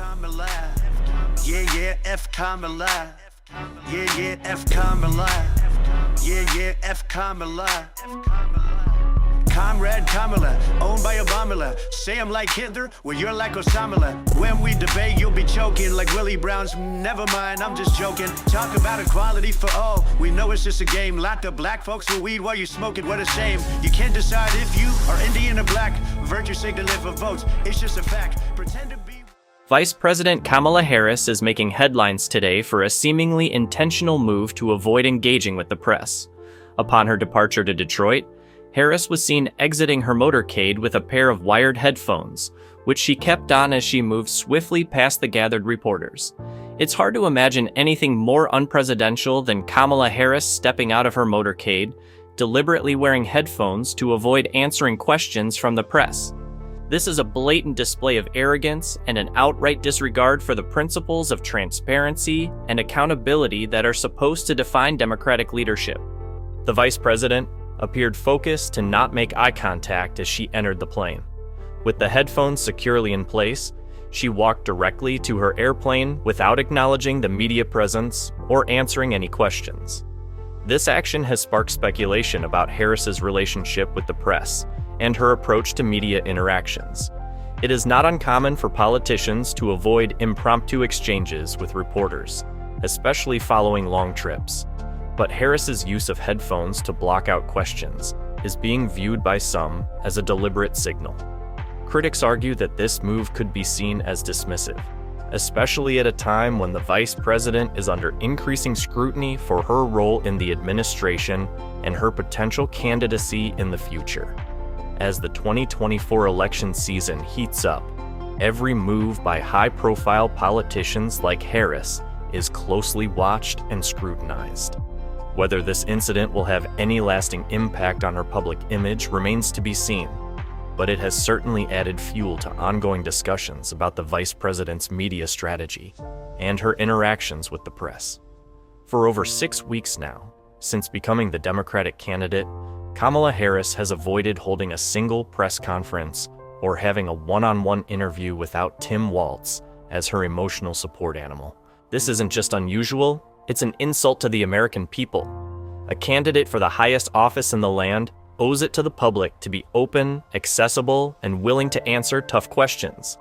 Kamala. Yeah, yeah, F Kamala. Yeah, yeah, F Kamala. Yeah, yeah, F Kamala. Comrade Kamala, owned by Obama. Say I'm like Hitler, well you're like Osama. When we debate, you'll be choking like Willie Brown's. Never mind, I'm just joking. Talk about equality for all. We know it's just a game. Lot of black folks will weed while you smoke it. What a shame. You can't decide if you are Indian or black. Virtue signal for votes. It's just a fact. Pretend to be. Vice President Kamala Harris is making headlines today for a seemingly intentional move to avoid engaging with the press. Upon her departure to Detroit, Harris was seen exiting her motorcade with a pair of wired headphones, which she kept on as she moved swiftly past the gathered reporters. It's hard to imagine anything more unpresidential than Kamala Harris stepping out of her motorcade, deliberately wearing headphones to avoid answering questions from the press. This is a blatant display of arrogance and an outright disregard for the principles of transparency and accountability that are supposed to define Democratic leadership. The vice president appeared focused to not make eye contact as she entered the plane. With the headphones securely in place, she walked directly to her airplane without acknowledging the media presence or answering any questions. This action has sparked speculation about Harris's relationship with the press and her approach to media interactions. It is not uncommon for politicians to avoid impromptu exchanges with reporters, especially following long trips. But Harris's use of headphones to block out questions is being viewed by some as a deliberate signal. Critics argue that this move could be seen as dismissive, especially at a time when the vice president is under increasing scrutiny for her role in the administration and her potential candidacy in the future. As the 2024 election season heats up, every move by high-profile politicians like Harris is closely watched and scrutinized. Whether this incident will have any lasting impact on her public image remains to be seen, but it has certainly added fuel to ongoing discussions about the vice president's media strategy and her interactions with the press. For over 6 weeks now, since becoming the Democratic candidate, Kamala Harris has avoided holding a single press conference or having a one-on-one interview without Tim Walz as her emotional support animal. This isn't just unusual, it's an insult to the American people. A candidate for the highest office in the land owes it to the public to be open, accessible, and willing to answer tough questions.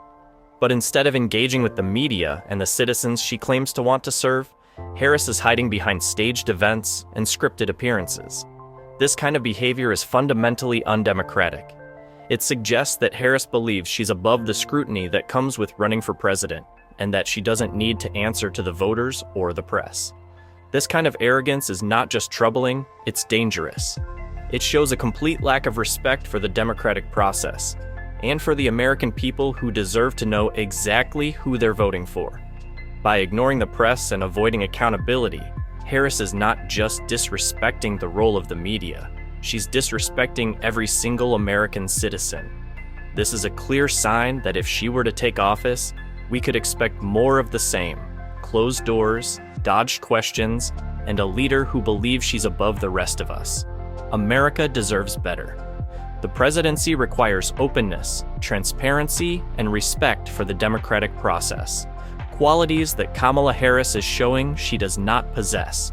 But instead of engaging with the media and the citizens she claims to want to serve, Harris is hiding behind staged events and scripted appearances. This kind of behavior is fundamentally undemocratic. It suggests that Harris believes she's above the scrutiny that comes with running for president, and that she doesn't need to answer to the voters or the press. This kind of arrogance is not just troubling, it's dangerous. It shows a complete lack of respect for the democratic process, and for the American people who deserve to know exactly who they're voting for. By ignoring the press and avoiding accountability, Harris is not just disrespecting the role of the media, she's disrespecting every single American citizen. This is a clear sign that if she were to take office, we could expect more of the same: closed doors, dodged questions, and a leader who believes she's above the rest of us. America deserves better. The presidency requires openness, transparency, and respect for the democratic process, qualities that Kamala Harris is showing she does not possess.